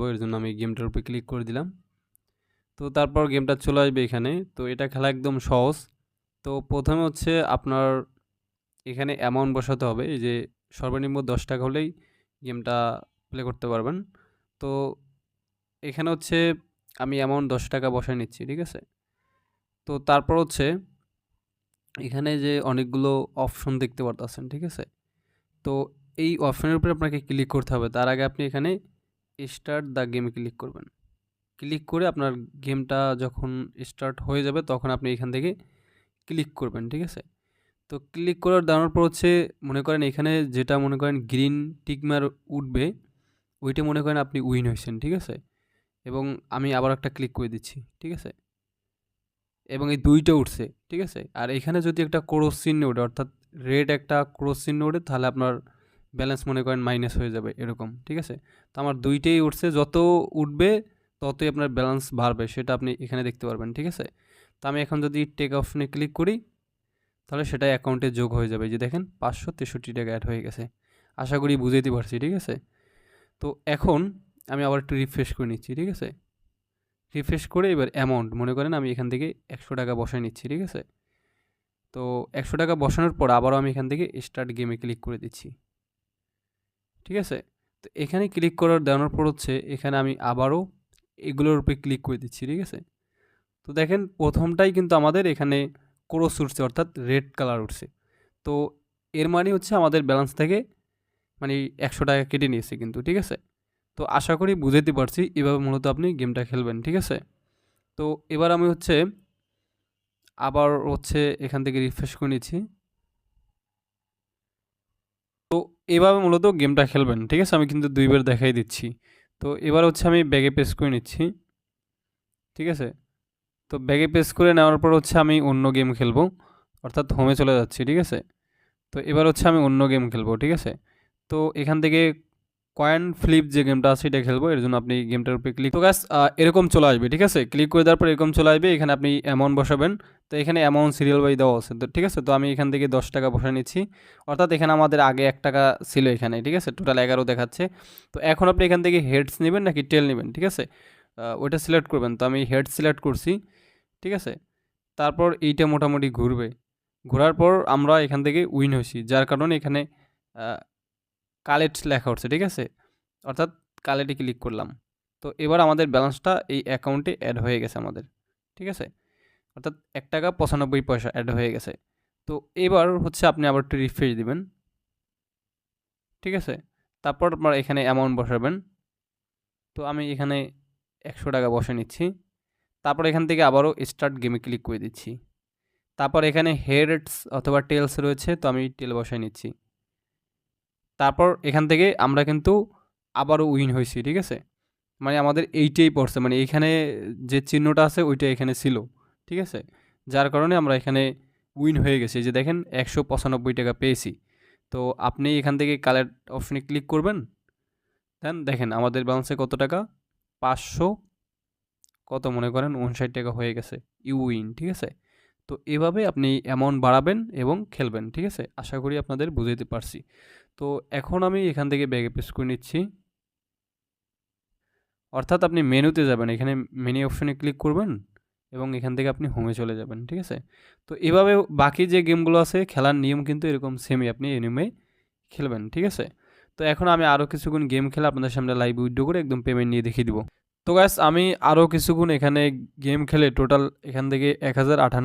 এর জন্য আমি গেমটার উপরে ক্লিক করে দিলাম। তো তারপর গেমটা চলে আসবে এখানে। তো এটা খেলা একদম সহজ। তো প্রথমে হচ্ছে আপনার এখানে অ্যামাউন্ট বসাতে হবে। এই যে সর্বনিম্ন ৳১০ হলেই গেমটা প্লে করতে পারবেন। তো এখানে হচ্ছে আমি অ্যামাউন্ট ৳১০ বসায় নিচ্ছি, ঠিক আছে? তো তারপর হচ্ছে এখানে যে অনেকগুলো অপশন দেখতে পারতাছেন, ঠিক আছে? তো এই অপশনের উপরে আপনাকে ক্লিক করতে হবে। তার আগে আপনি এখানে স্টার্ট দ্য গেমে ক্লিক করবেন। ক্লিক করে আপনার গেমটা যখন স্টার্ট হয়ে যাবে তখন আপনি এখান থেকে ক্লিক করবেন, ঠিক আছে? তো ক্লিক করার দেওয়ার পর হচ্ছে মনে করেন এখানে যেটা মনে করেন গ্রিন টিকমার উঠবে, ওইটা মনে করেন আপনি উইন হইছেন, ঠিক আছে? এবং আমি আবার একটা ক্লিক করে দিচ্ছি, ঠিক আছে? এবং এই ২ টা উঠছে, ঠিক আছে? আর এখানে যদি একটা ক্রস চিহ্ন ওঠে অর্থাৎ রেড একটা ক্রস চিহ্ন ওঠে তাহলে আপনার ব্যালেন্স মনে করেন মাইনাস হয়ে যাবে এরকম, ঠিক আছে? তো আমার ২ টাই উঠছে, যত উঠবে ততই আপনার ব্যালেন্স বাড়বে সেটা আপনি এখানে দেখতে পারবেন, ঠিক আছে? তো আমি এখন যদি টেক অপশনে ক্লিক করি তাহলে সেটা অ্যাকাউন্টে যোগ হয়ে যাবে। এই যে দেখেন ৳৫৬৩ অ্যাড হয়ে গেছে। আশা করি বুঝাইতে পারছি, ঠিক আছে? তো এখন আমি আবার একটু রিফ্রেশ করে নিচ্ছি, ঠিক আছে? রিফ্রেশ করে এবার অ্যামাউন্ট মনে করেন আমি এখান থেকে ৳১০০ বসায় নিচ্ছি, ঠিক আছে? তো ৳১০০ বসানোর পর আবারও আমি এখান থেকে স্টার্ট গেমে ক্লিক করে দিচ্ছি, ঠিক আছে? তো এখানে ক্লিক করার দেওয়ানোর পর হচ্ছে এখানে আমি আবারও এগুলোর উপরে ক্লিক করে দিচ্ছি, ঠিক আছে? তো দেখেন প্রথমটাই কিন্তু আমাদের এখানে ক্রস উঠছে অর্থাৎ রেড কালার উঠছে। তো এর মানে হচ্ছে আমাদের ব্যালেন্স থেকে মানে ৳১০০ কেটে নিয়েছে কিন্তু, ঠিক আছে? তো আশা করি বুঝাইতে পারছি। এভাবে মূলত আপনি গেমটা খেলবেন, ঠিক আছে? তো এবার আমি হচ্ছে আবার হচ্ছে এখান থেকে রিফ্রেশ করে নিচ্ছি। তো এভাবে মূলত গেমটা খেলবেন, ঠিক আছে? আমি কিন্তু ২ বার দেখাই দিচ্ছি। তো এবার হচ্ছে আমি ব্যাগে পেস্ট করে নিচ্ছি, ঠিক আছে? তো ব্যাগে পেস্ট করে নেওয়ার পর হচ্ছে আমি অন্য গেম খেলবো, অর্থাৎ হোমে চলে যাচ্ছি, ঠিক আছে? তো এবার হচ্ছে আমি অন্য গেম খেলবো, ঠিক আছে? তো এখান থেকে কয়েন ফ্লিপ যে গেমটা আছে এটা খেলবো। এর জন্য আপনি গেমটার উপরে ক্লিক তো গাইস এরকম চলে আসবে, ঠিক আছে? ক্লিক করে দেওয়ার পর এরকম চলে আসবে। এখানে আপনি অ্যামাউন্ট বসাবেন। তো এখানে অ্যামাউন্ট সিরিয়াল ওয়াইজ দেওয়া আছে। তো ঠিক আছে? তো আমি এখান থেকে ৳১০ বসায় নিচ্ছি। অর্থাৎ এখানে আমাদের আগে ৳১ ছিল এখানে, ঠিক আছে? টোটাল ১১ দেখাচ্ছে। তো এখন আপনি এখান থেকে হেডস নিবেন নাকি টেল নিবেন, ঠিক আছে? ওইটা সিলেক্ট করবেন। তো আমি হেড সিলেক্ট করছি, ঠিক আছে? তারপর এইটা মোটামুটি ঘুরবে। ঘোরার পর আমরা এখান থেকে উইন হইছি। যার কারণে এখানে আ কালেক্ট লেখা উঠছে, ঠিক আছে? অর্থাৎ কালেক্টে ক্লিক করলাম। তো এবার আমাদের ব্যালেন্সটা এই অ্যাকাউন্টে এড হয়ে গেছে আমাদের, ঠিক আছে? অর্থাৎ ৳১.৯৫ এড হয়ে গেছে। তো এবার হচ্ছে আপনি আবার একটু রিফ্রেশ দিবেন, ঠিক আছে? তারপর আপনার এখানে অ্যামাউন্ট বসাবেন। তো আমি এখানে ৳১০০ বসায় নিচ্ছি। তারপর এখান থেকে আবারও স্টার্ট গেমে ক্লিক করে দিচ্ছি। তারপর এখানে হেডস অথবা টেলস রয়েছে, তো আমি টেল বসায় নিচ্ছি। তারপর এখান থেকে আমরা কিন্তু আবারও উইন হইছি, ঠিক আছে? মানে আমাদের এইটাই পড়ছে, মানে এইখানে যে চিহ্নটা আছে ওইটা এখানে ছিল, ঠিক আছে? যার কারণে আমরা এখানে উইন হয়ে গেছি। এই যে দেখেন ৳১৯৫ পেয়েছি। তো আপনি এখান থেকে কালেক্ট অপশনে ক্লিক করবেন। দেন দেখেন আমাদের ব্যালেন্সে কত টাকা? ৫০০ কত মনে করেন ৳৫৯ হয়ে গেছে। ইউ উইন, ঠিক আছে? তো এভাবে আপনি অ্যামাউন্ট বাড়াবেন এবং খেলবেন, ঠিক আছে? আশা করি আপনাদের বুঝাইতে পারছি। তো এখন আমি এখান থেকে ব্যাগে পেস্ট করে নিচ্ছি। অর্থাৎ আপনি মেনুতে যাবেন, এখানে মেনু অপশনে ক্লিক করবেন এবং এখান থেকে আপনি হোমে চলে যাবেন, ঠিক আছে? তো এভাবে বাকি যে গেমগুলো আছে খেলার নিয়ম কিন্তু এরকম সেমই আপনি এই নিয়মে খেলবেন, ঠিক আছে? তো এখন আমি আরও কিছুক্ষণ গেম খেলে আপনাদের সামনে লাইভ উইথড্র করে একদম পেমেন্ট নিয়ে দেখিয়ে দিব। তো গাইস আমি আরও কিছুক্ষণ এখানে গেম খেলে টোটাল এখান থেকে ১,০৫৮